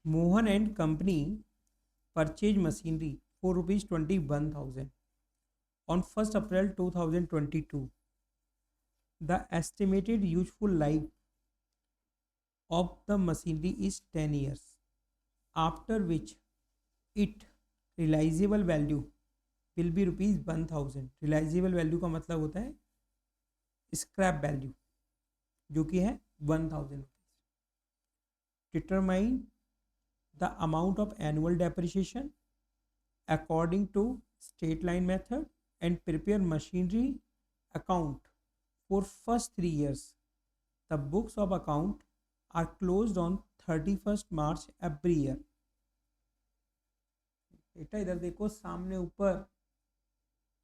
Mohan and company purchase machinery for ₹21,000 on 1st April 2022. The estimated useful life of the machinery is 10 years, after which its realizable value will be ₹1,000. realizable value का मतलब होता है scrap value, जो कि है 1,000 determine the amount of annual depreciation according to straight line method and prepare machinery account for first 3 years. The books of account are closed on 31st March every year. बेटा इधर देखो सामने ऊपर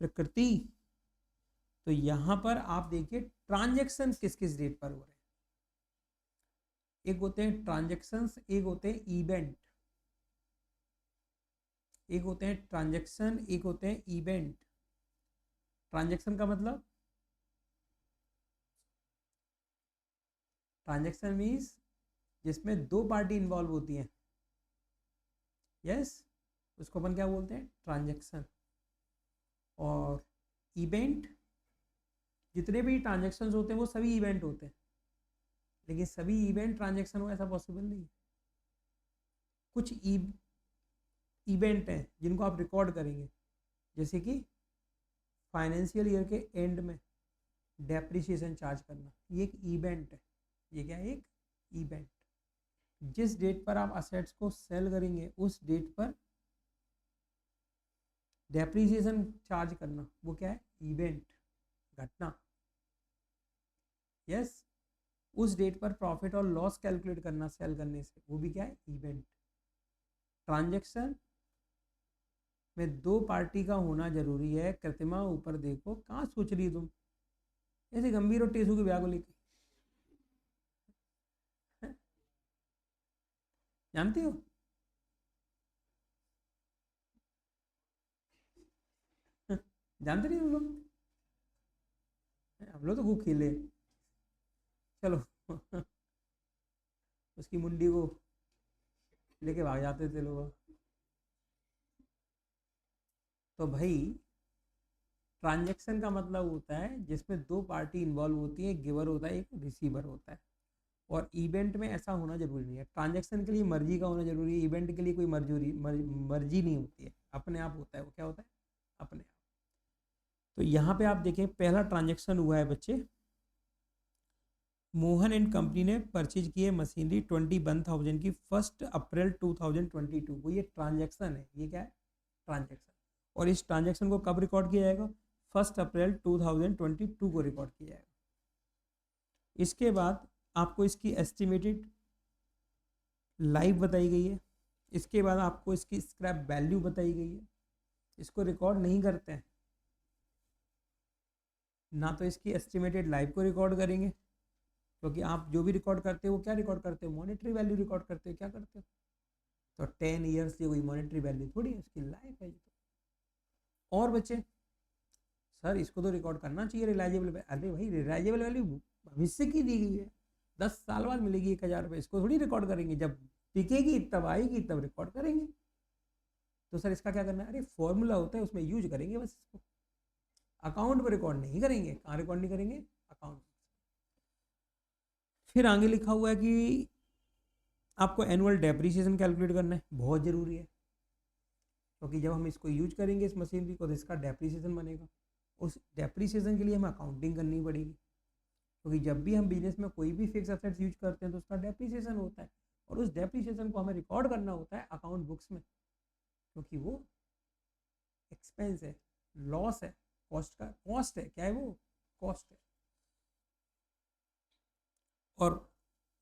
प्रकृति, तो यहां पर आप देखिए ट्रांजैक्शन किस किस डेट पर हो रहे हैं। एक होते हैं ट्रांजैक्शंस, एक होते हैं इवेंट। एक होते हैं ट्रांजैक्शन, एक होते हैं इवेंट। ट्रांजैक्शन का मतलब, ट्रांजैक्शन मीन्स जिसमें दो पार्टी इन्वॉल्व होती हैं, यस, उसको अपन क्या बोलते हैं, ट्रांजैक्शन। और इवेंट, जितने भी ट्रांजैक्शंस होते हैं वो सभी इवेंट होते हैं, लेकिन सभी इवेंट ट्रांजैक्शन हो ऐसा पॉसिबल नहीं है। कुछ इवेंट हैं जिनको आप रिकॉर्ड करेंगे, जैसे कि फाइनेंशियल ईयर के एंड में डेप्रिसिएशन चार्ज करना, ये एक इवेंट है। ये क्या है, एक इवेंट। जिस डेट पर आप असेट्स को सेल करेंगे उस डेट पर डेप्रिसिएशन चार्ज करना, वो क्या है, इवेंट, घटना। यस, उस डेट पर प्रॉफिट और लॉस कैलकुलेट करना सेल करने से, वो भी क्या है, इवेंट। ट्रांजैक्शन में दो पार्टी का होना जरूरी है। कृतिमा ऊपर देखो, कहाँ सोच रही तुम ऐसे गंभीर और टेसू के ब्याह को लेकर, जानती हो? जानते नहीं तुम लोग? हम लोग तो खूब खेले, चलो उसकी मुंडी को लेके भाग जाते थे लोग। तो भाई ट्रांजैक्शन का मतलब होता है जिसमें दो पार्टी इन्वॉल्व होती है, गिवर होता है, एक रिसीवर होता है। और इवेंट में ऐसा होना जरूरी नहीं है। ट्रांजैक्शन के लिए मर्जी का होना जरूरी है, इवेंट के लिए कोई मर्जी नहीं होती है, अपने आप होता है। वो क्या होता है, अपने आप। तो यहाँ पे आप देखें, पहला ट्रांजैक्शन हुआ है बच्चे, मोहन एंड कंपनी ने परचेज की है मशीनरी 21,000 की 1 अप्रैल 2022 को। ये ट्रांजैक्शन है, ये क्या है, ट्रांजैक्शन। और इस ट्रांजैक्शन को कब रिकॉर्ड किया जाएगा, 1 अप्रैल 2022 को रिकॉर्ड किया जाएगा। इसके बाद आपको इसकी एस्टिमेटेड लाइफ बताई गई है। इसके बाद आपको इसकी स्क्रैप वैल्यू बताई गई है। इसको रिकॉर्ड नहीं करते हैं, ना तो इसकी एस्टिमेटेड लाइफ को रिकॉर्ड करेंगे, क्योंकि आप जो भी रिकॉर्ड करते हो वो क्या रिकॉर्ड करते हो, मॉनेटरी वैल्यू रिकॉर्ड करते हो। क्या करते हो, तो 10 ईयर्स ये कोई मॉनेटरी वैल्यू थोड़ी है, उसकी लाइफ है। और बच्चे, सर इसको तो रिकॉर्ड करना चाहिए रिलायजेबल। अरे भाई, रिलायजेबल वैल्यू भविष्य की दी गई है, 10 साल बाद मिलेगी 1,000 रुपये, इसको थोड़ी रिकॉर्ड करेंगे। जब टिकेगी तब आएगी, तब रिकॉर्ड करेंगे। तो सर इसका क्या करना है, अरे फॉर्मूला होता है उसमें यूज करेंगे बस इसको, अकाउंट पर रिकॉर्ड नहीं करेंगे। कहाँ रिकॉर्ड नहीं करेंगे, अकाउंट। फिर आगे लिखा हुआ है कि आपको एनुअल डेप्रिसिएशन कैलकुलेट करना है, बहुत ज़रूरी है, क्योंकि जब हम इसको यूज करेंगे इस मशीनरी को तो इसका डेप्रिसिएशन बनेगा। उस डेप्रिसिएशन के लिए हमें अकाउंटिंग करनी पड़ेगी, क्योंकि जब भी हम बिजनेस में कोई भी फिक्स एसेट्स यूज करते हैं तो उसका डेप्रिसिएशन होता है, और उस डेप्रिसिएशन को हमें रिकॉर्ड करना होता है अकाउंट बुक्स में, क्योंकि वो एक्सपेंस है, लॉस है, कॉस्ट का कॉस्ट है। क्या है वो, कॉस्ट है। और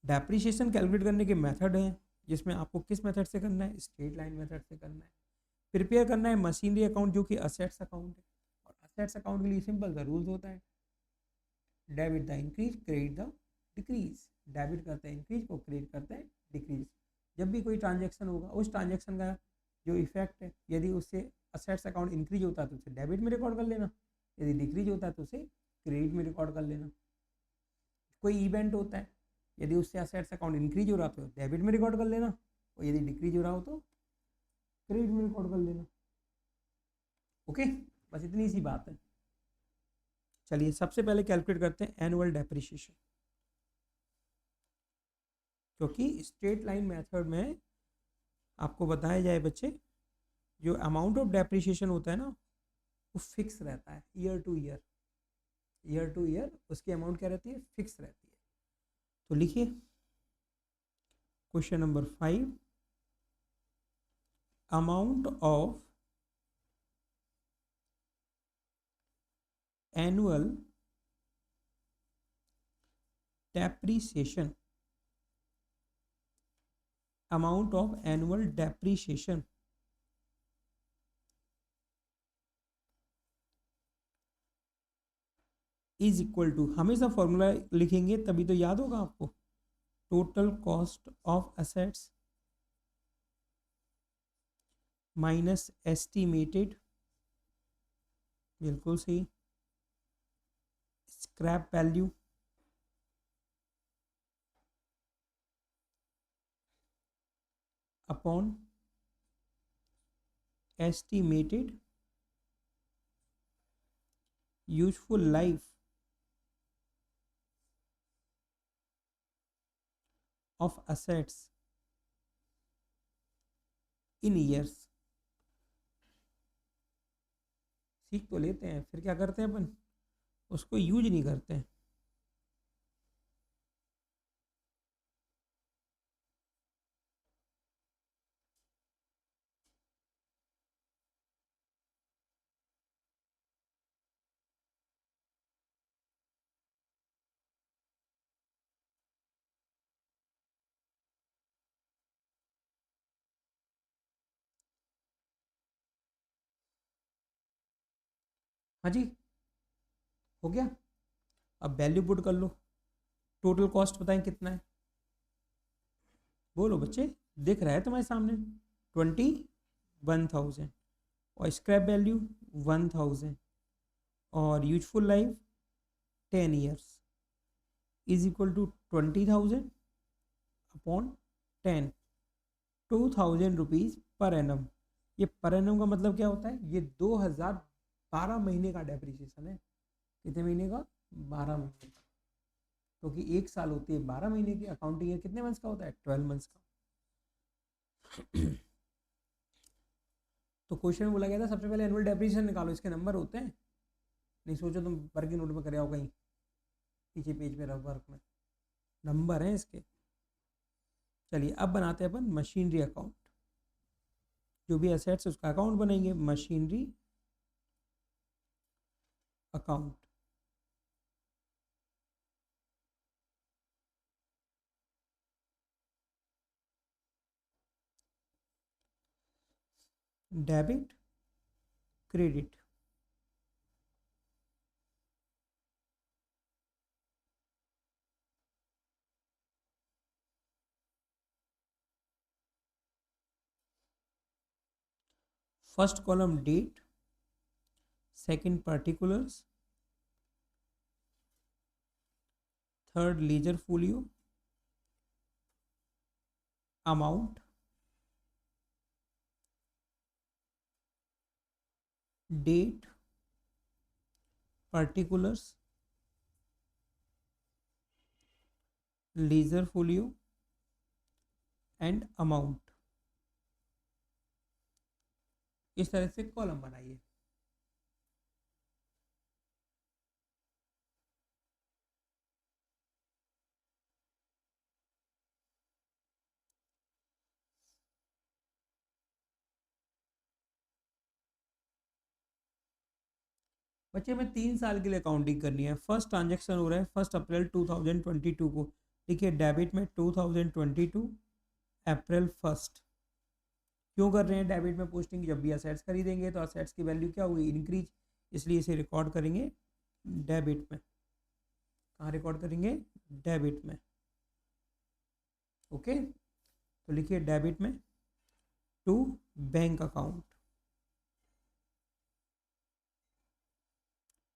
डेप्रिसिएशन कैलकुलेट करने के मेथड हैं, जिसमें आपको किस मेथड से करना है, स्ट्रेट लाइन मेथड से करना है। प्रिपेयर करना है मशीनरी अकाउंट, जो कि असेट्स अकाउंट है। और असेट्स अकाउंट के लिए सिंपल सा रूल्स होता है, debit the increase, credit the decrease. Debit करते हैं इंक्रीज को, क्रेडिट करते हैं डिक्रीज। जब भी कोई ट्रांजैक्शन होगा, उस ट्रांजैक्शन का जो इफेक्ट है, यदि उससे असेट्स अकाउंट इंक्रीज होता है तो उसे डेबिट में रिकॉर्ड कर लेना, यदि डिक्रीज होता है तो उसे क्रेडिट में रिकॉर्ड कर लेना। कोई इवेंट होता है, यदि उससे असेट्स अकाउंट इंक्रीज हो रहा तो डेबिट में रिकॉर्ड कर लेना, और यदि डिक्रीज हो रहा हो तो क्रेडिट में रिकॉर्ड कर लेना। ओके, बस इतनी सी बात है। चलिए सबसे पहले कैलकुलेट करते हैं एनुअल डेप्रिसिएशन, क्योंकि स्ट्रेट लाइन मेथड में आपको बताया जाए बच्चे, जो अमाउंट ऑफ डेप्रिसिएशन होता है ना वो फिक्स रहता है year to year, year to year उसकी अमाउंट क्या रहती है, फिक्स रहती है। तो लिखिए question number 5, amount of annual depreciation, amount of annual depreciation is equal to, हमेशा फॉर्मूला लिखेंगे तभी तो याद होगा आपको, total cost of assets minus estimated, बिल्कुल सही, scrap value upon estimated useful life of assets in years। सीख तो लेते हैं, फिर क्या करते हैं अपन, उसको यूज नहीं करते हैं। हाँ जी, हो गया। अब वैल्यू पुट कर लो, टोटल कॉस्ट बताएं कितना है, बोलो बच्चे, दिख रहा है तुम्हारे सामने, 21,000, और स्क्रैप वैल्यू 1,000, और useful life 10 years is equal to 20,000 upon 10, 2,000 rupees per annum. ये पर एनम का मतलब क्या होता है, ये 2012 महीने का डेप्रिसिएशन है। कितने महीने का, 12 महीने का, क्योंकि एक साल होती है 12 महीने की, अकाउंटिंग ईयर कितने मंथ्स का होता है, 12 मंथ्स का। तो क्वेश्चन में बोला गया था सबसे पहले एनुअल डेप्रिसिएशन निकालो, इसके नंबर होते हैं, नहीं सोचो तुम वर्किंग नोट में कर आओ कहीं पीछे पेज पे रफ वर्क में, नंबर हैं इसके। चलिए अब बनाते हैं अपन मशीनरी अकाउंट, जो भी एसेट्स उसका अकाउंट बनेंगे, machinery account. Debit credit, first column date, second particulars, third ledger folio, amount, date, particulars, ledger folio and amount. इस तरह से कॉलम बनाइए। बच्चे में 3 साल के लिए अकाउंटिंग करनी है, फर्स्ट ट्रांजेक्शन हो रहा है 1 अप्रैल 2022 को, देखिए डेबिट में 2022 अप्रैल 1। क्यों कर रहे हैं डेबिट में पोस्टिंग, जब भी असेट्स खरीदेंगे तो असेट्स की वैल्यू क्या हुई, इंक्रीज, इसलिए इसे रिकॉर्ड करेंगे डेबिट में। कहाँ रिकॉर्ड करेंगे, डेबिट में। ओके, तो लिखिए डेबिट में टू बैंक अकाउंट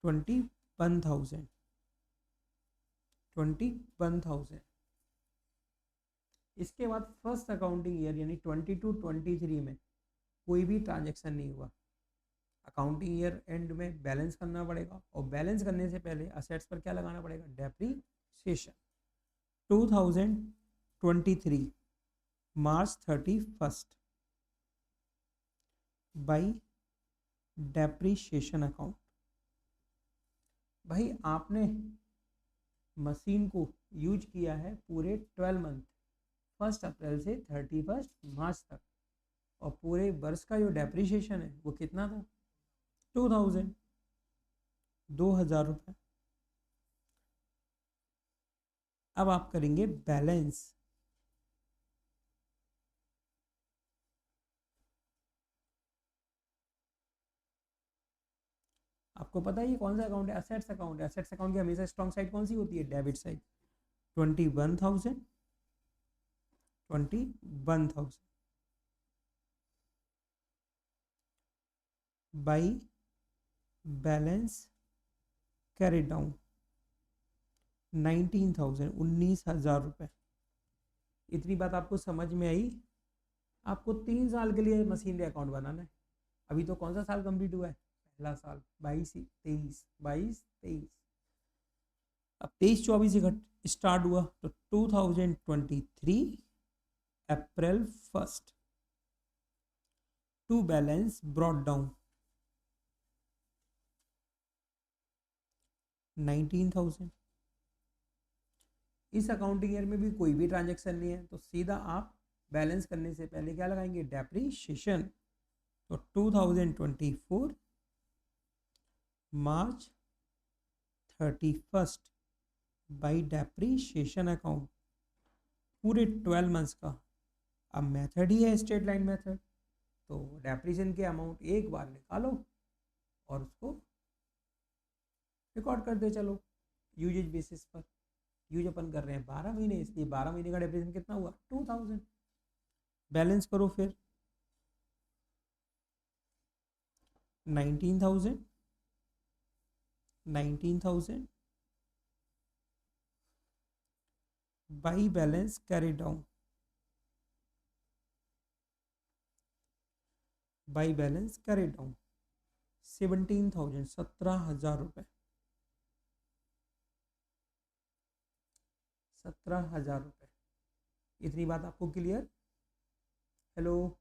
21,000, इसके बाद फर्स्ट अकाउंटिंग ईयर यानी 22-23 में कोई भी ट्रांजेक्शन नहीं हुआ। अकाउंटिंग ईयर एंड में बैलेंस करना पड़ेगा, और बैलेंस करने से पहले असेट्स पर क्या लगाना पड़ेगा, depreciation. 2023 March 31 by depreciation account. भाई आपने मशीन को यूज किया है पूरे 12 मंथ, 1 अप्रैल से 31 मार्च तक, और पूरे वर्ष का जो डेप्रीसिएशन है वो कितना था, 2000 रुपये। अब आप करेंगे बैलेंस। आपको पता है ये कौन सा अकाउंट है, असेट्स अकाउंट है। असेट्स अकाउंट की हमेशा स्ट्रॉन्ग साइड कौन सी होती है, debit side. 21,000 by balance carry down 19,000 रुपये। इतनी बात आपको समझ में आई। आपको 3 साल के लिए मशीनरी अकाउंट बनाना है। अभी तो कौन सा साल कंप्लीट हुआ है, पहला साल, 22-23 अब 23-24 स्टार्ट हुआ तो 2023 April 1 to balance brought down 19,000। इस अकाउंटिंग ईयर में भी कोई भी ट्रांजैक्शन नहीं है, तो सीधा आप बैलेंस करने से पहले क्या लगाएंगे, डेप्रीशिएशन। तो 2024 मार्च 31 बाई डेप्रीशिएशन अकाउंट पूरे 12 मंथ्स का। अब मेथड ही है स्ट्रेट लाइन मेथड, तो डेप्रीशिएशन के अमाउंट एक बार निकालो और उसको रिकॉर्ड करते चलो यूजेज बेसिस पर। यूज अपन कर रहे हैं 12 महीने, इसलिए 12 महीने का डेप्रीशिएशन कितना हुआ, 2000। बैलेंस करो फिर 19,000 by balance carry down by balance carry down 17,000 17,000 रुपये 17,000 रुपये। इतनी बात आपको क्लियर, हेलो।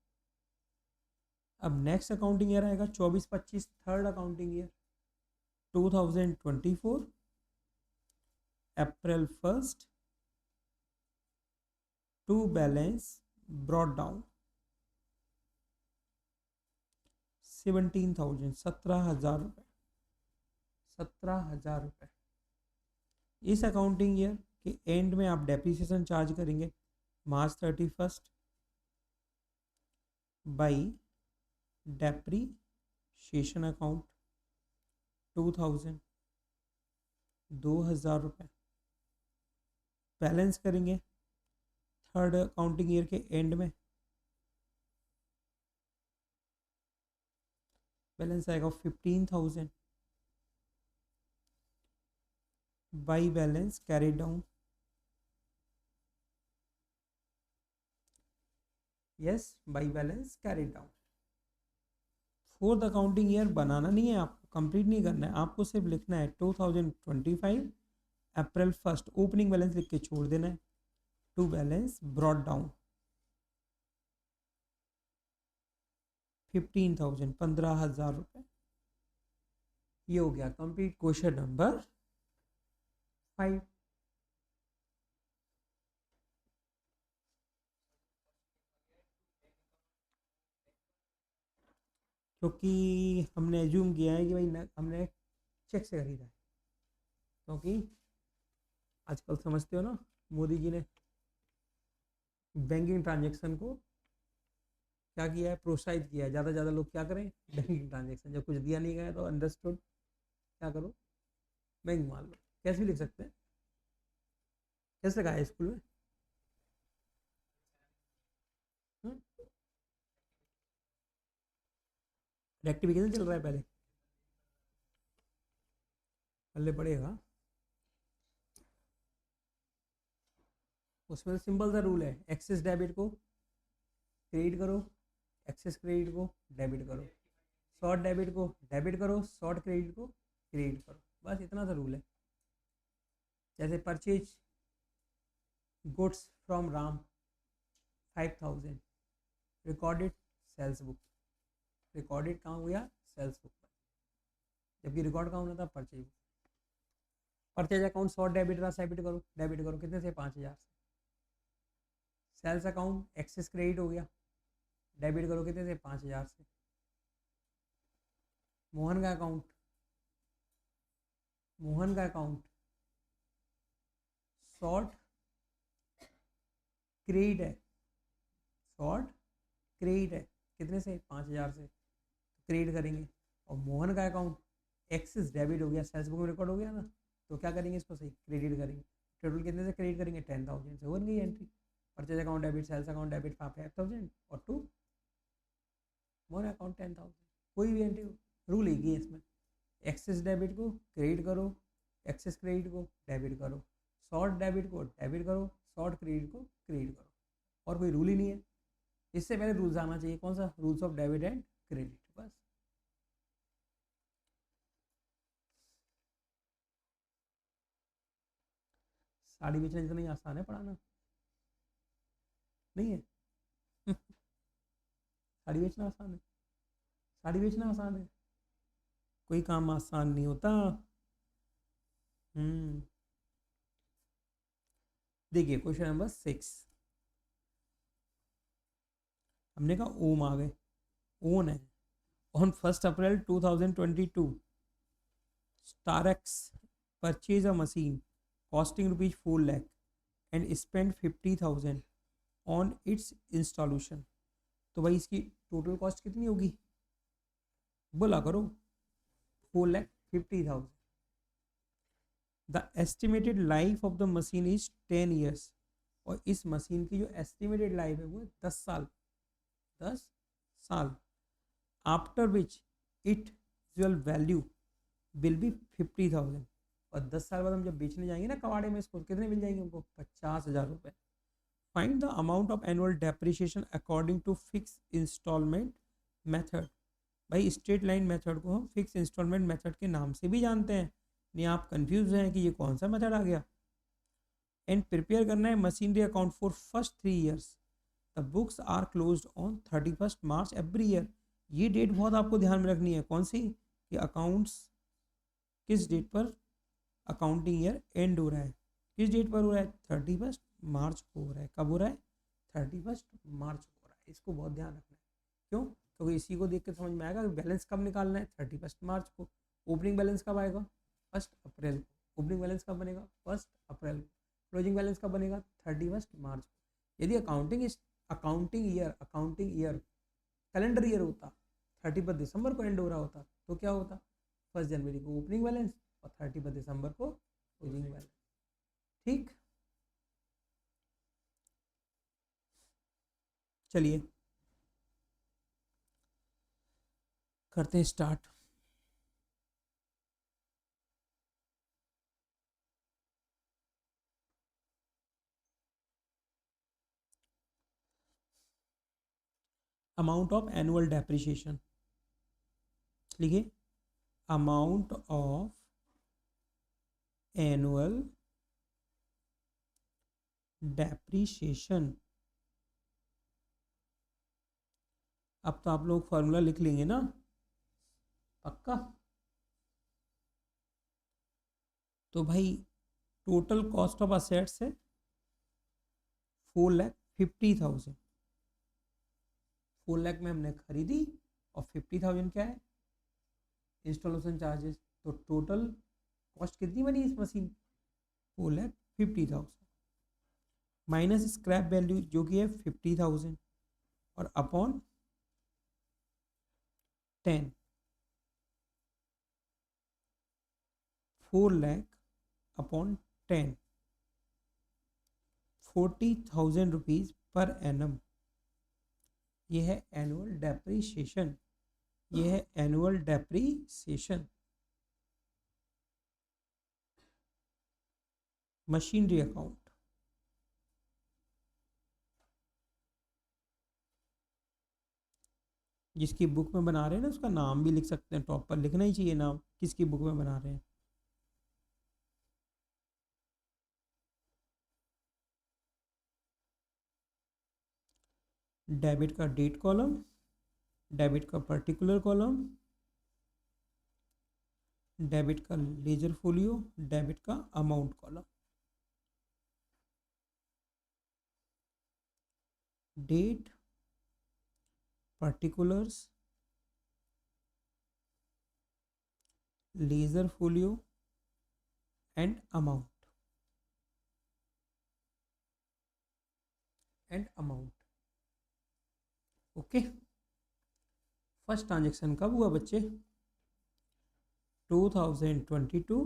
अब नेक्स्ट अकाउंटिंग ईयर आएगा 24-25 third accounting year 2024 April 1 to balance brought down 17,000 17,000 रुपये 17,000 रुपये। इस अकाउंटिंग ईयर के एंड में आप डेप्रीसिएशन चार्ज करेंगे मार्च 31 बाई डेप्रीशिएशन अकाउंट 2,000 रुपये। बैलेंस करेंगे थर्ड अकाउंटिंग ईयर के एंड में, बैलेंस आएगा 15,000 by balance carry down, yes by balance carry down. Fourth accounting year बनाना नहीं है आपको, कंप्लीट नहीं करना है आपको, सिर्फ लिखना है 2025 अप्रैल 1 ओपनिंग बैलेंस लिख के छोड़ देना है टू बैलेंस ब्रॉट डाउन 15,000 15,000 रुपये। ये हो गया कंप्लीट क्वेश्चन नंबर 5। क्योंकि हमने एज्यूम किया है कि भाई हमने चेक से खरीदा है, क्योंकि आजकल समझते हो ना, मोदी जी ने बैंकिंग ट्रांजेक्शन को क्या किया है, प्रोत्साहित किया है। ज़्यादा से ज़्यादा लोग क्या करें, बैंकिंग ट्रांजेक्शन। जब कुछ दिया नहीं गया तो अंडरस्टूड क्या करो, बैंक मान लो। कैसे भी लिख सकते हैं, कैसे लगा है स्कूल में, रेक्टिफिकेशन चल रहा है, पहले पहले पड़ेगा। उसमें सिंपल सा रूल है, एक्सेस डेबिट को क्रेडिट करो, एक्सेस क्रेडिट को डेबिट करो, शॉर्ट डेबिट को डेबिट करो, शॉर्ट क्रेडिट को क्रेडिट करो, बस इतना सा रूल है। जैसे purchase goods from Ram 5000, recorded sales book, recorded कहाँ हो गया, सेल्स बुक पर, जबकि रिकॉर्ड कहाँ होना था, purchase book. Purchase account short debit रहा, डेबिट करो कितने से, 5000 से। सेल्स अकाउंट एक्सेस क्रेडिट हो गया, डेबिट करो कितने से, 5000 से। मोहन का अकाउंट, मोहन का अकाउंट शॉर्ट क्रेडिट है, शॉर्ट क्रेडिट है कितने से, 5000 से, क्रेडिट करेंगे। और मोहन का अकाउंट एक्सेस डेबिट हो गया, सेल्स बुक में रिकॉर्ड हो गया ना, तो क्या करेंगे, इसको सही क्रेडिट करेंगे। टोटल कितने से क्रेडिट करेंगे, 10000 से, बन गई entry. Purchase account debit, sales account debit 5000 और टू मोहन अकाउंट 10000, कोई भी एंट्री, रूल एक ही है इसमें, एक्सेस डेबिट को क्रेडिट करो, एक्सेस क्रेडिट को डेबिट करो, शॉर्ट डेबिट को डेबिट करो, शॉर्ट क्रेडिट को क्रेडिट करो, और कोई रूल ही नहीं है। इससे पहले रूल्स आना चाहिए, कौन सा, rules of debit and credit, बस। साड़ी बेचना जितना ही आसान है पढ़ाना, नहीं है साड़ी बेचना आसान है, साड़ी बेचना आसान है, कोई काम आसान नहीं होता। देखिए क्वेश्चन नंबर 6, हमने कहा ओम आ गए, ओन है। On 1 April 2022 Starx purchase a machine costing ₹4 lakh and spend 50,000 on its installation. तो भाई इसकी टोटल कॉस्ट कितनी होगी, बोला करो, 4,50,000। The estimated life of the machine is 10 years, और इस मशीन की जो एस्टिमेटेड लाइफ है वो 10 साल, 10 साल। After which it usual value will be 50,000, और 10 साल बाद हम जब बेचने जाएंगे ना कबाड़े में, इसको कितने मिल जाएंगे हमको, 50,000 रुपये। Find the amount of annual depreciation according to fix instalment method. भाई स्ट्रेट लाइन मेथड को हम फिक्स इंस्टॉलमेंट मेथड के नाम से भी जानते हैं, नहीं आप कंफ्यूज हैं कि ये कौन सा मेथड आ गया। एंड प्रिपेयर करना है machinery account for first 3 years, the books are closed on 31 March every year. ये डेट बहुत आपको ध्यान में रखनी है, कौन सी, कि अकाउंट्स किस डेट पर अकाउंटिंग ईयर एंड हो रहा है, किस डेट पर हो रहा है, 31 मार्च को हो रहा है। कब हो रहा है, 31 मार्च को हो रहा है, इसको बहुत ध्यान रखना है। क्यों, क्योंकि इसी को देख के समझ में आएगा कि बैलेंस कब निकालना है, 31 मार्च को। ओपनिंग बैलेंस कब आएगा, 1 अप्रैल को। ओपनिंग बैलेंस कब बनेगा, 1 अप्रैल को। क्लोजिंग बैलेंस कब बनेगा, 31 मार्च को। यदि अकाउंटिंग ईयर कैलेंडर ईयर होता, 31 दिसंबर को एंड हो रहा होता, तो क्या होता, 1 जनवरी को ओपनिंग बैलेंस और 31 दिसंबर को क्लोजिंग बैलेंस। ठीक, चलिए करते हैं start. Amount of annual depreciation लिखिए, अमाउंट ऑफ एनुअल डेप्रिसिएशन। अब तो आप लोग फॉर्मूला लिख लेंगे ना, पक्का। तो भाई टोटल कॉस्ट ऑफ असेट्स है 4,50,000, 4 लाख में हमने खरीदी, और 50,000 क्या है, इंस्टॉलेशन चार्जेस। तो टोटल कॉस्ट कितनी बनी इस मशीन, 4,50,000 माइनस स्क्रैप वैल्यू जो कि है 50,000 और upon 10, 4 lakh upon 10, 40,000 rupees per annum. ये है एनुअल डेप्रीशिएशन, ये है एनुअल डेप्रीशिएशन। मशीनरी अकाउंट, जिसकी बुक में बना रहे हैं ना उसका नाम भी लिख सकते हैं, टॉप पर लिखना ही चाहिए नाम, किसकी बुक में बना रहे हैं। डेबिट का डेट कॉलम, डेबिट का पर्टिकुलर कॉलम, डेबिट का लेजर फोलियो, डेबिट का amount column. Date, particulars, ledger folio and amount, okay. First transaction कब हुआ बच्चे? 2022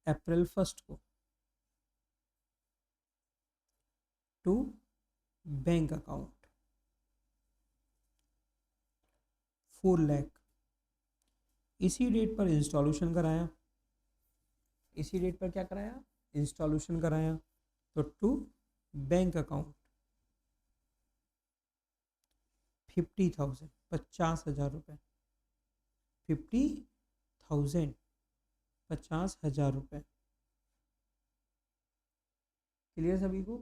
अप्रैल 1 को, टू बैंक अकाउंट 4 लाख। इसी डेट पर इंस्टॉल्यूशन कराया, इसी डेट पर क्या कराया? इंस्टॉल्यूशन कराया। तो टू बैंक अकाउंट 50,000, 50,000 रुपये, 50,000, 50,000 रुपये। क्लियर सभी को?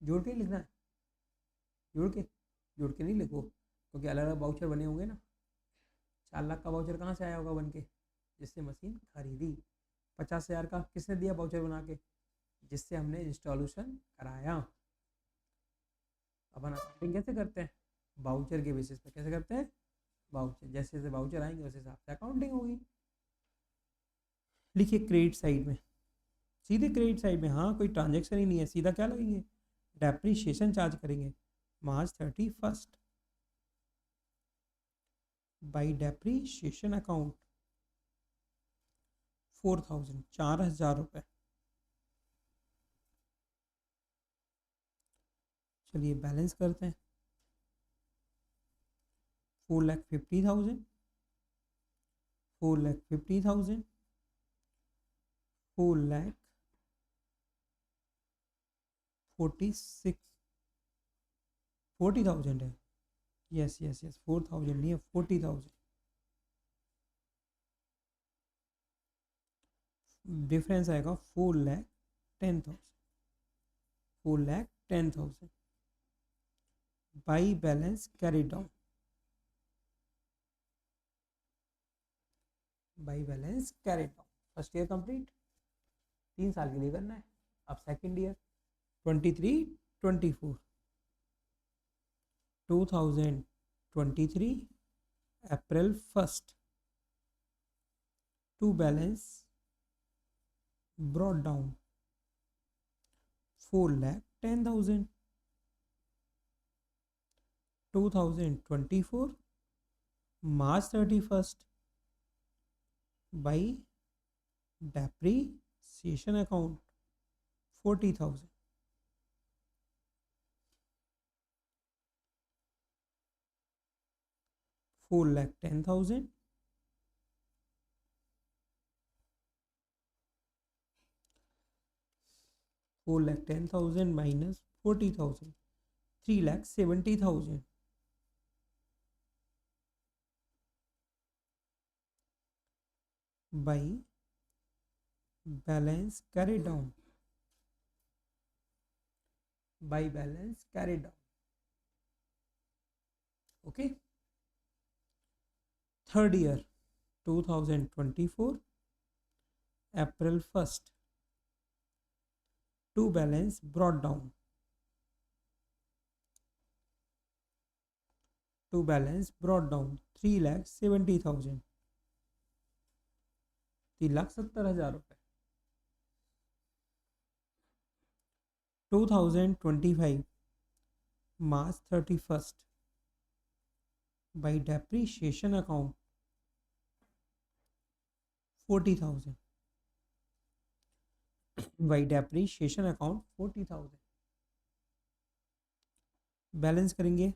जोड़ के लिखना है, जोड़ के नहीं लिखो, क्योंकि अलग अलग वाउचर बने होंगे ना। 4 लाख का वाउचर कहाँ से आया होगा बन के? जिससे मशीन खरीदी। 50,000 का किसने दिया वाउचर बना के? जिससे हमने इंस्टॉल्यूशन कराया। अपन अकाउंटिंग कैसे करते हैं? वाउचर के बेसिस पे। कैसे करते हैं? वाउचर, जैसे जैसे वाउचर आएंगे उस हिसाब से अकाउंटिंग होगी। लिखिए क्रेडिट साइड में, सीधे क्रेडिट साइड में। हाँ, कोई ट्रांजेक्शन ही नहीं है, सीधा क्या लगेंगे? डेप्रीशिएशन चार्ज करेंगे। मार्च 31 बाई डेप्रीशिएशन अकाउंट 4,000, 4,000 रुपये। चलिए बैलेंस करते हैं। 4,50,000, 4,50,000, 4,46, 40,000 है। यस यस यस, 4,000 नहीं है, 40,000। डिफरेंस आएगा 4,10,000, 4,10,000 by balance carry down, by balance carry down. First year complete, 3 साल के लिए करना है। अब second year 23-24, 2023 April 1 to balance brought down 4,10,000, 2024 March 31 by depreciation account 40,000, 4,10,000 4,10,000 minus 40,000, 3,70,000 by balance carry down, by balance carry down. Okay. Third year 2024 April 1 to balance brought down, to balance brought down 3,70,000, 3,70,000 रुपये। 2025 मार्च 31 by depreciation account 40,000, by depreciation account 40,000। Balance करेंगे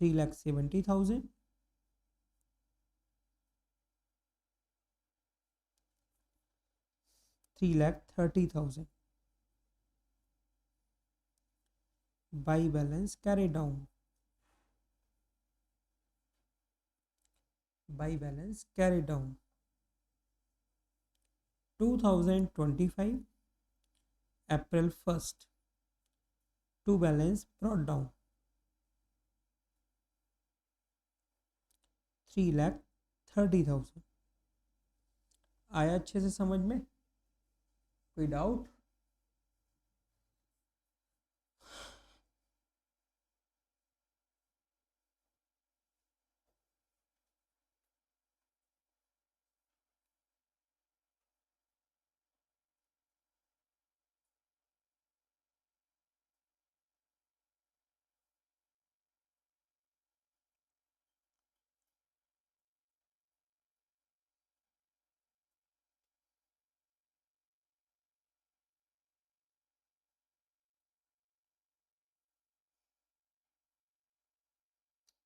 3,70,000, 3,30,000 by balance carry down, by balance carry down 2025 April 1st to balance brought down 3,30,000। आया अच्छे से समझ में? कोई doubt?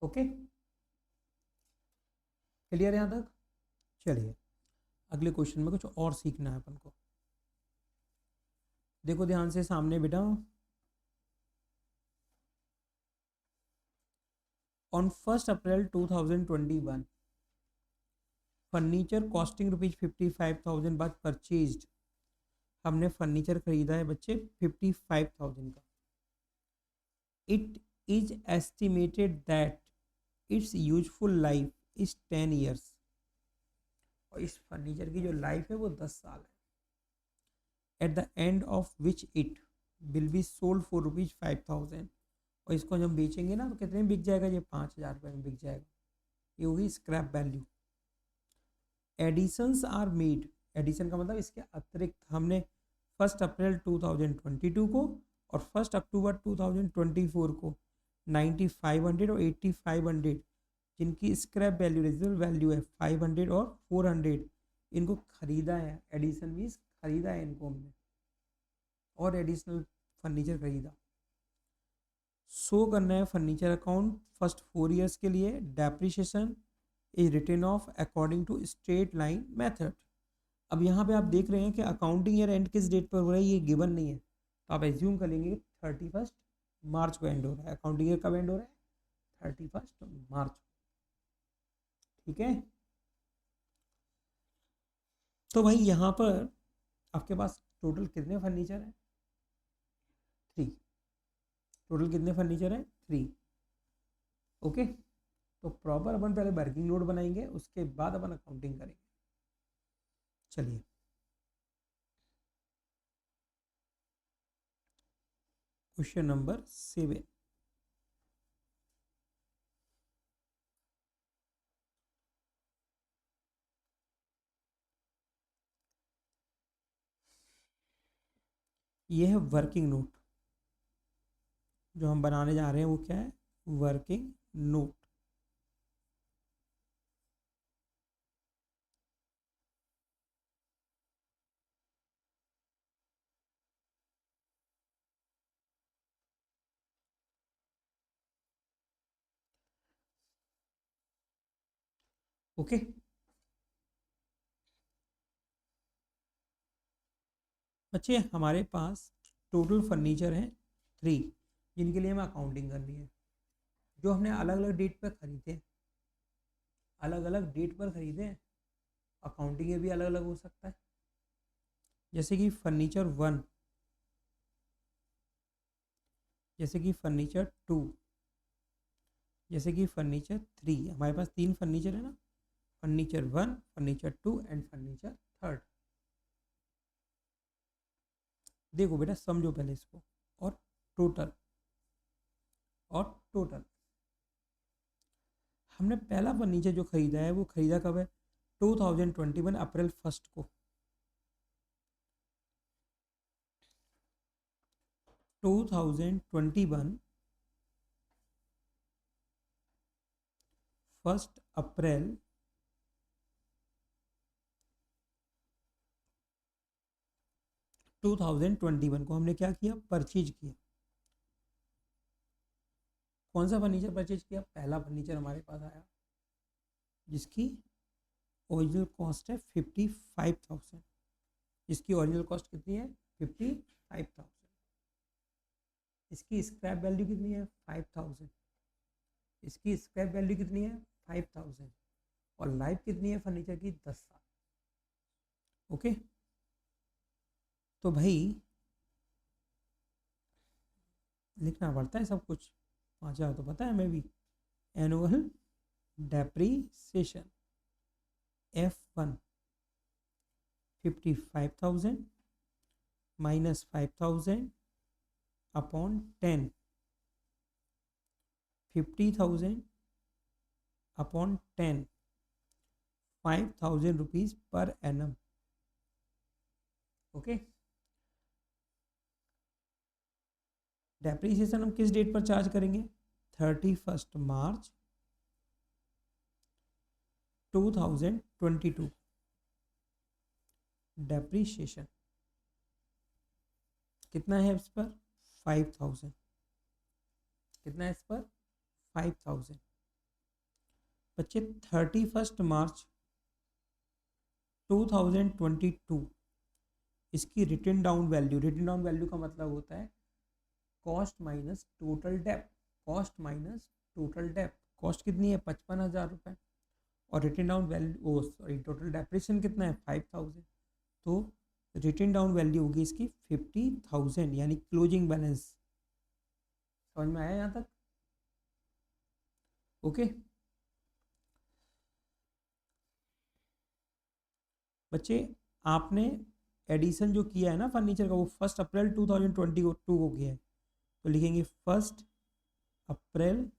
Okay, clear यहाँ तक? चलिए अगले क्वेश्चन में कुछ और सीखना है अपन को। देखो ध्यान से सामने बेटा, on 1 April 2021 furniture costing ₹55,000 but purchased. हमने फर्नीचर खरीदा है बच्चे 55,000 का। It is estimated that it's useful life is 10 years. और इस फर्नीचर की जो लाइफ है वो 10 साल है। At the end of which it will be sold for ₹5,000। और इसको जब बेचेंगे ना तो कितने में बिक जाएगा? ये 5,000 रुपये में बिक जाएगा। ये होगी scrap value. Additions are made, addition का मतलब इसके अतिरिक्त हमने 1 अप्रैल 2022 को और 1 अक्टूबर 2024 को 9,500 और 8,500 जिनकी स्क्रैप वैल्यू रेजिडुअल वैल्यू है 500 और 400, इनको खरीदा है। एडिशन मीन्स खरीदा है इनको हमने और एडिशनल फर्नीचर खरीदा। शो करना है फर्नीचर अकाउंट फर्स्ट 4 ईयर्स के लिए। Depreciation is written off according to straight line method. अब यहाँ पे आप देख रहे हैं कि अकाउंटिंग ईयर एंड किस डेट पर हो रहा है ये गिवन नहीं है, तो आप एज्यूम कर लेंगे 31 मार्च को एंड हो रहा है। अकाउंटिंग ईयर कब एंड हो रहा है? 31 मार्च। ठीक है, तो भाई यहाँ पर आपके पास टोटल कितने फर्नीचर है? 3। टोटल कितने फर्नीचर है? 3। ओके, तो प्रॉपर अपन पहले वर्किंग नोट बनाएंगे, उसके बाद अपन अकाउंटिंग करेंगे। चलिए क्वेश्चन नंबर 7। ये है वर्किंग नोट। जो हम बनाने जा रहे हैं वो क्या है? Working note. ओके, बच्चे हमारे पास टोटल फर्नीचर है 3 जिनके लिए हमें अकाउंटिंग करनी है। जो हमने अलग अलग डेट पर खरीदे हैं, अलग अलग डेट पर खरीदे हैं, अकाउंटिंग ये भी अलग अलग हो सकता है। जैसे कि फर्नीचर 1, जैसे कि फर्नीचर 2, जैसे कि फर्नीचर 3। हमारे पास 3 फर्नीचर है ना, फर्नीचर 1, फर्नीचर 2 एंड फर्नीचर 3। देखो बेटा समझो पहले इसको। और टोटल, और टोटल हमने पहला फर्नीचर जो खरीदा है वो खरीदा कब है? 2021 अप्रैल 1 को। 2021 1 अप्रैल 2021 को हमने क्या किया? परचेज किया। कौन सा फर्नीचर परचेज किया? पहला फर्नीचर हमारे पास आया जिसकी ओरिजिनल कॉस्ट है 55,000। जिसकी ओरिजिनल कॉस्ट कितनी है? 55,000। इसकी स्क्रैप वैल्यू कितनी है 5000, इसकी स्क्रैप वैल्यू कितनी है 5000 और लाइफ कितनी है फर्नीचर की 10 साल। ओके तो भाई लिखना पड़ता है सब कुछ, 5000 तो पता है हमें भी। Annual depreciation F1 55,000 minus 5,000 upon 10, 50,000 upon 10, 5,000 rupees per annum. Okay depreciation हम किस डेट पर चार्ज करेंगे 31 मार्च 2022। डेप्रीसिएशन कितना है इस पर 5,000, कितना है इस पर 5,000। बच्चे 31 मार्च 2022 इसकी written down value, written down value का मतलब होता है cost minus total depth, cost minus total depth. Cost कितनी है 55,000 रुपये और written down value sorry total depreciation कितना है 5,000, तो रिटन डाउन वैल्यू होगी इसकी 50,000 यानी क्लोजिंग बैलेंस। समझ में आया यहाँ तक? ओके बच्चे आपने एडिशन जो किया है ना फर्नीचर का वो 1 अप्रैल 2022 को किया है, तो लिखेंगे 1 अप्रैल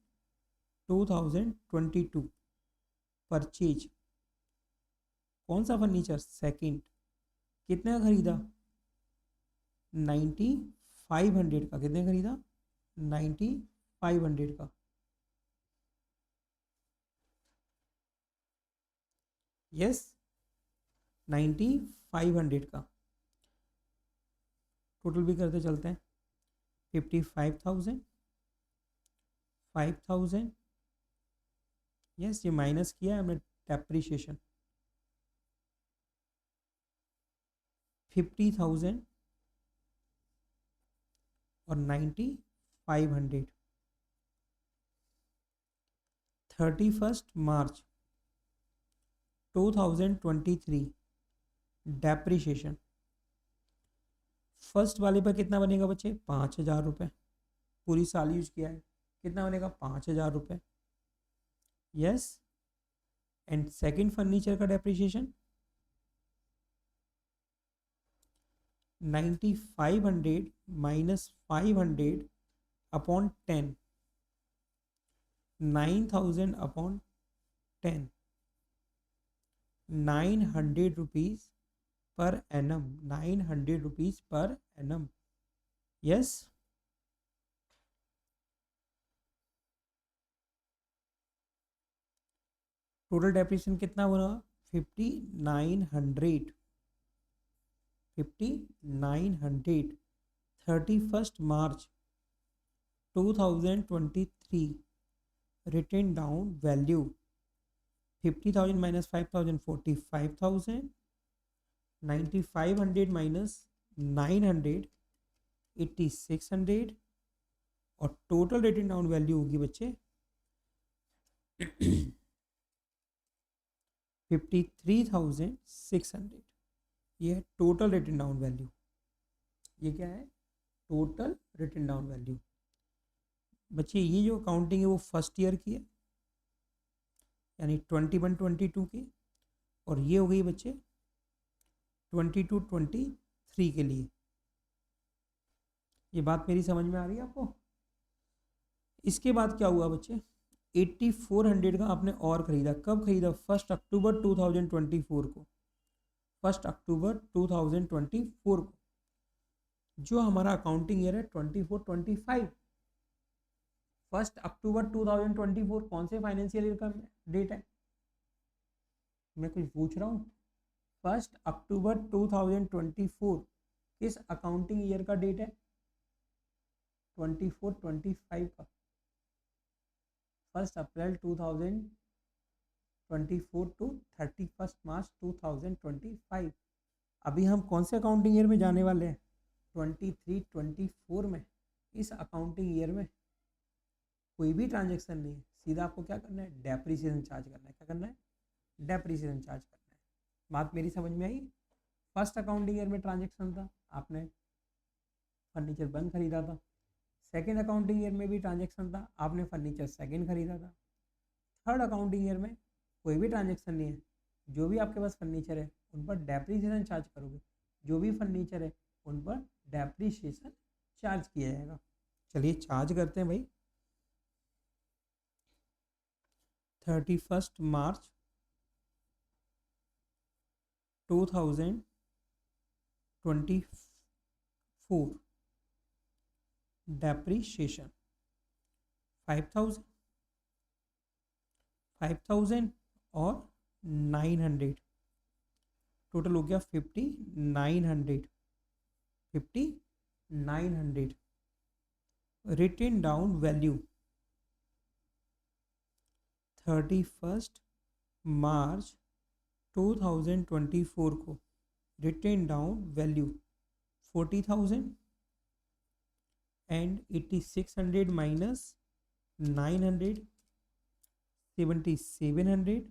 2022 परचेज। कौन सा फर्नीचर सेकंड, कितने का खरीदा 9500 का, कितने खरीदा 9500 का। यस 9500 का। टोटल भी करते चलते हैं 55,000 5,000, यस ये माइनस किया है हमने डेप्रीशिएशन 50,000 और 9500। 31 मार्च 2023 डेप्रीशिएशन फर्स्ट वाले पर कितना बनेगा बच्चे 5,000 रुपये, पूरी साल यूज किया है, कितना बनेगा 5,000 रुपये। यस एंड सेकंड फर्नीचर का depreciation 9500 minus 500 upon 10, 9,000 upon 10, 900 rupees per annum, 900 rupees per annum. Yes total depreciation कितना बना 5,900, 5,900। 31 March 2023 written down value 50,000 minus 5,000 45,000, 9,500 minus 900 8,600 और टोटल रिटन डाउन वैल्यू होगी बच्चे 53,600। ये है टोटल रिटन डाउन वैल्यू। ये क्या है टोटल रिटन डाउन वैल्यू। बच्चे ये जो अकाउंटिंग है वो फर्स्ट ईयर की है यानी 21-22 की, और ये हो गई बच्चे 22-23 के लिए। ये बात मेरी समझ में आ रही है आपको? इसके बाद क्या हुआ बच्चे 8400 का आपने और खरीदा, कब खरीदा 1 अक्टूबर 2024 को, 1 अक्टूबर 2024 को। जो हमारा अकाउंटिंग ईयर है 24-25, 1 अक्टूबर 2024 कौन से फाइनेंशियल ईयर का डेट है? मैं कुछ पूछ रहा हूँ। 1 अक्टूबर 2024 किस अकाउंटिंग ईयर का डेट है? 24-25 का। 1 अप्रैल 2024 टू 31 मार्च 2025। अभी हम कौन से अकाउंटिंग ईयर में जाने वाले हैं 23-24 में। इस अकाउंटिंग ईयर में कोई भी ट्रांजेक्शन नहीं है, सीधा आपको क्या करना है, डेप्रिसिएशन चार्ज करना है। क्या करना है, डेप्रिसिएशन चार्ज करना है। बात मेरी समझ में आई। फर्स्ट अकाउंटिंग ईयर में ट्रांजेक्शन था, आपने फर्नीचर वन खरीदा था। सेकेंड अकाउंटिंग ईयर में भी ट्रांजेक्शन था, आपने फर्नीचर सेकेंड खरीदा था। थर्ड अकाउंटिंग ईयर में कोई भी ट्रांजेक्शन नहीं है, जो भी आपके पास फर्नीचर है उन पर डेप्रिसिएशन चार्ज करोगे, जो भी फर्नीचर है उन पर डेप्रिसिएशन चार्ज किया जाएगा। चलिए चार्ज करते हैं भाई। 31 मार्च 2024 डेप्रिसिएशन 5000 और 900, टोटल हो गया 5900। रिटेन डाउन वैल्यू 31 मार्च 2024 को written down value 40,000 and 8600 minus 900 7700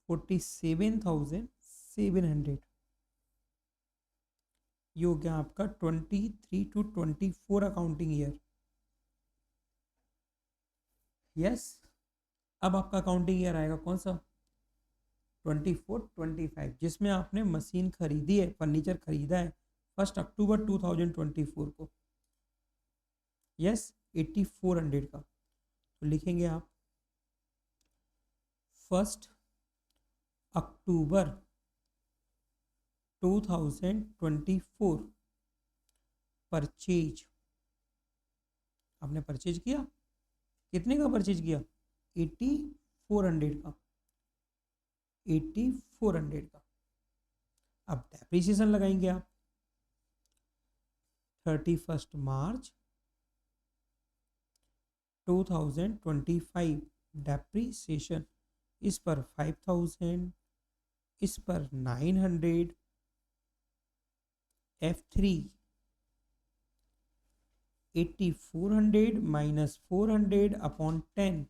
47,700। ये हो गया आपका 23 to 24 अकाउंटिंग ईयर। यस, अब आपका अकाउंटिंग ईयर आएगा कौन सा, 24-25, जिसमें आपने मशीन खरीदी है, फर्नीचर खरीदा है 1 अक्टूबर 2024 को। यस, 8400 का। तो लिखेंगे आप 1 अक्टूबर 2024 परचेज। आपने परचेज किया, कितने का परचेज किया, 8400 का, 8400 का। अब डेप्रिसिएशन लगाएंगे आप 31 मार्च 2025 डेप्रिसिएशन, इस पर 5000, इस पर 900, F3 8400 minus 400 upon 10,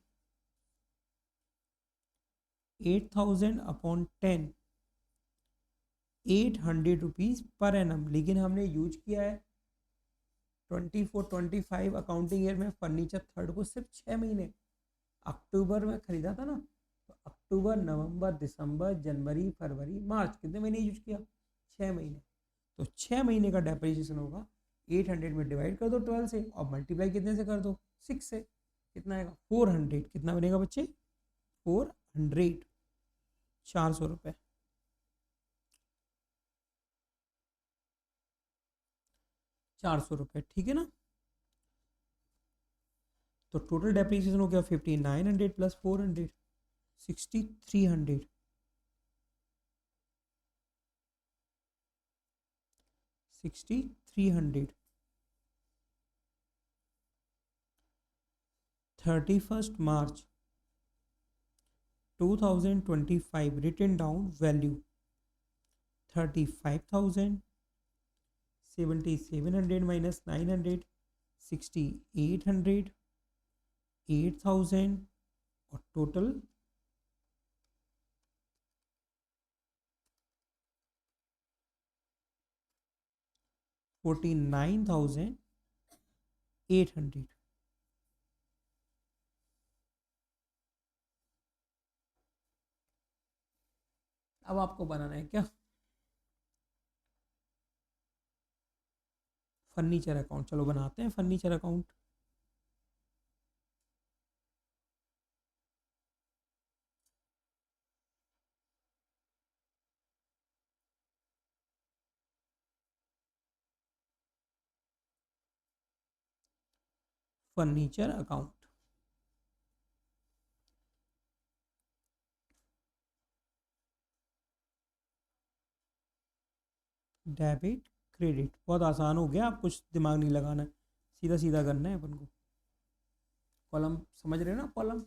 8000 upon 10, 800 rupees per annum. लेकिन हमने यूज किया है 24-25 अकाउंटिंग ईयर में फर्नीचर थर्ड को सिर्फ 6 महीने। अक्टूबर में खरीदा था ना, तो अक्टूबर नवंबर दिसंबर जनवरी फरवरी मार्च, कितने महीने यूज किया, 6 महीने। तो 6 महीने का डेप्रिसिएशन होगा, 800 में डिवाइड कर दो 12 से और मल्टीप्लाई कितने से कर दो, 6 से। कितना आएगा, 400। कितना बनेगा बच्चे, 400, 400 रुपये। ₹400, ठीक है ना। तो टोटल डेप्रिसिएशन हो गया 5900 प्लस 400, 6300। 6300। 31 मार्च 2025 रिटन डाउन वैल्यू 35,000, 7700 माइनस 900, 6800, 8000 और टोटल 49,800। अब आपको बनाना है क्या, फर्नीचर अकाउंट। चलो बनाते हैं furniture account. Furniture account, debit credit. बहुत आसान हो गया, आप कुछ दिमाग नहीं लगाना है, सीधा सीधा करना है अपन को। कॉलम समझ रहे हो ना, column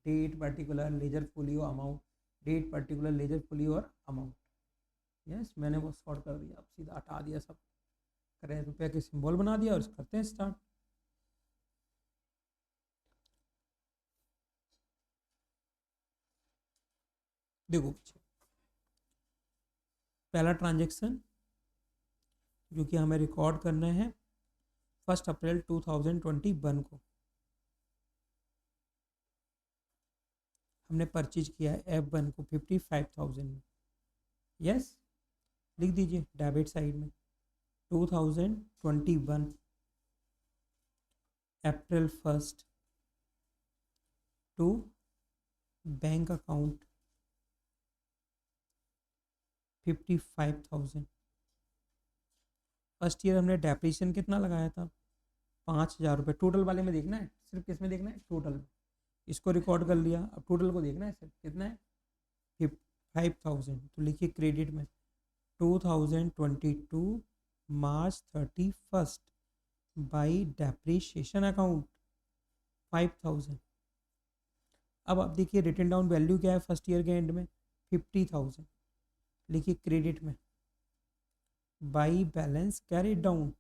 date particular ledger folio amount, date particular ledger folio और अमाउंट। यस, मैंने वो सॉर्ट कर दिया, अब सीधा हटा दिया सब। करें रुपये के सिंबल बना दिया और करते हैं स्टार्ट। देखो पहला ट्रांजेक्शन जो कि हमें रिकॉर्ड करना है 1 अप्रैल 2021 को हमने परचेज किया है F1 को 55,000 में। यस, लिख दीजिए डेबिट साइड में 2021 April 1 to bank account 55,000। First year हमने डेप्रिसिएशन कितना लगाया था 5,000 रुपये। टोटल वाले में देखना है, सिर्फ किस में देखना है, टोटल में। इसको रिकॉर्ड कर लिया, अब टोटल को देखना है सिर्फ कितना है 5,000। तो लिखिए क्रेडिट में 2022 मार्च 31 बाई डेप्रिसिएशन अकाउंट 5,000। अब आप देखिए रिटन डाउन वैल्यू क्या है फर्स्ट ईयर के एंड में 50,000। लिखिए क्रेडिट में by balance carried down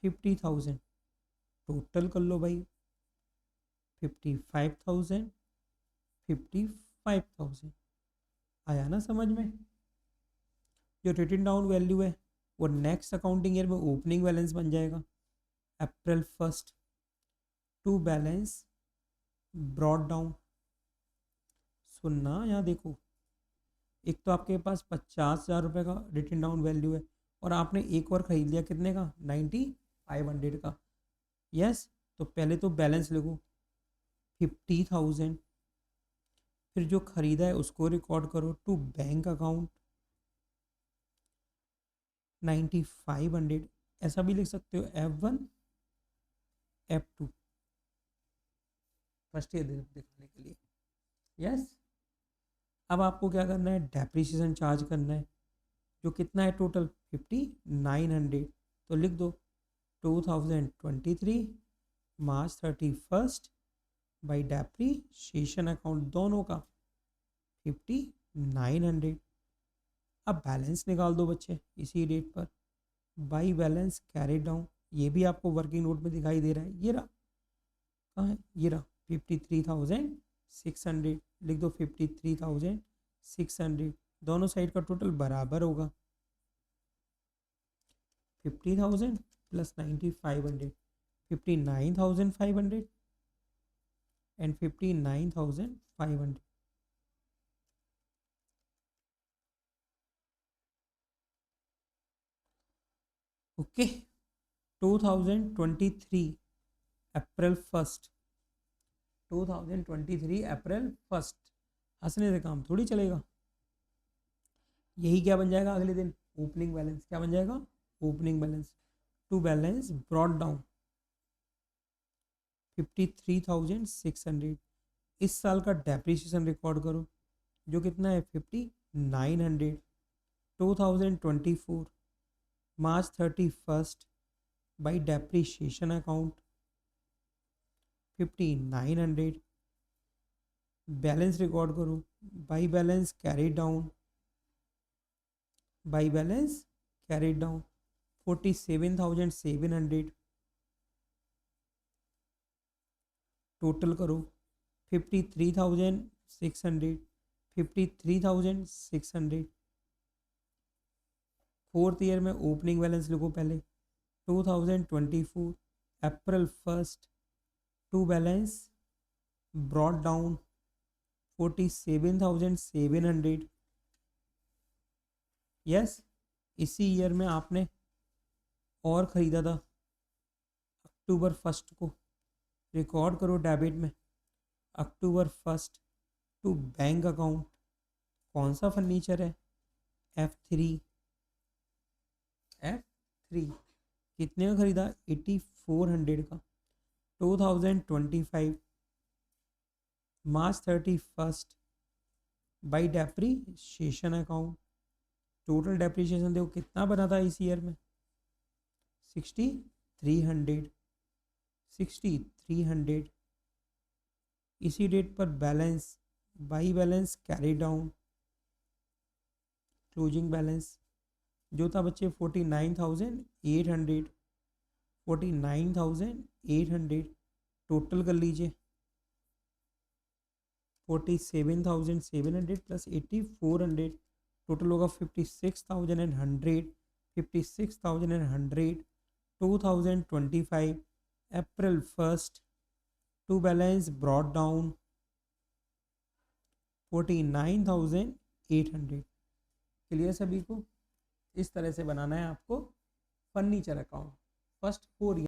50,000। Total कर लो भाई 55,000 55,000। आया ना समझ में। जो रिटन डाउन वैल्यू है वो नेक्स्ट अकाउंटिंग ईयर में ओपनिंग बैलेंस बन जाएगा अप्रैल 1 टू बैलेंस ब्रॉड डाउन। सुनना यहाँ देखो, एक तो आपके पास 50,000 रुपये का रिटन डाउन वैल्यू है और आपने एक और ख़रीद लिया कितने का 9,500 का। यस, तो पहले तो बैलेंस लिखो 50,000, फिर जो ख़रीदा है उसको रिकॉर्ड करो टू बैंक अकाउंट 9,500। ऐसा भी लिख सकते हो F1 F2 फर्स्ट ईयर दिखाने के लिए। यस, अब आपको क्या करना है डेप्रिसिएशन चार्ज करना है जो कितना है टोटल 5,900। तो लिख दो 2023 मार्च 31 बाई डेप्रिसिएशन अकाउंट दोनों का 5,900। अब बैलेंस निकाल दो बच्चे इसी डेट पर बाई बैलेंस कैरी डाउन। ये भी आपको वर्किंग नोट में दिखाई दे रहा है, ये रहा, कहाँ है, ये रहा 53,600। लिख दो 53,600। दोनों साइड का टोटल बराबर होगा 50,000 plus 9,500 59,500 and 59,500। Okay 2023 April 1 2023 April 1 हंसने से काम थोड़ी चलेगा। यही क्या बन जाएगा अगले दिन ओपनिंग बैलेंस। क्या बन जाएगा opening balance to balance brought down 53,600। इस साल का डेप्रिसिएशन रिकॉर्ड करो जो कितना है 5,900। 2024 March 31 by depreciation account 5,900। Balance record करो by balance carry down by balance carry down 47,700। Total करो 53,600 53,600। फोर्थ ईयर में ओपनिंग बैलेंस लिखो पहले 2024 अप्रैल 1 to balance brought down 47,700। Yes, इसी ईयर में आपने और ख़रीदा था अक्टूबर 1 को। रिकॉर्ड करो डेबिट में अक्टूबर 1 टू बैंक अकाउंट। कौन सा फर्नीचर है F3 कितने का खरीदा 8,400 का। 2025 मार्च 31 by depreciation account. Total depreciation देखो कितना बना था इस ईयर में 6,300। इसी डेट पर balance by balance carry down closing balance जो था बच्चे 49,800, 49,800 टोटल कर लीजिए, 47,700 प्लस 8,400 टोटल होगा 56,100, 56,100, 2025 April 1st to balance brought down 49,800। Clear सभी को? इस तरह से बनाना है आपको फर्नीचर अकाउंट फर्स्ट 4 ईयर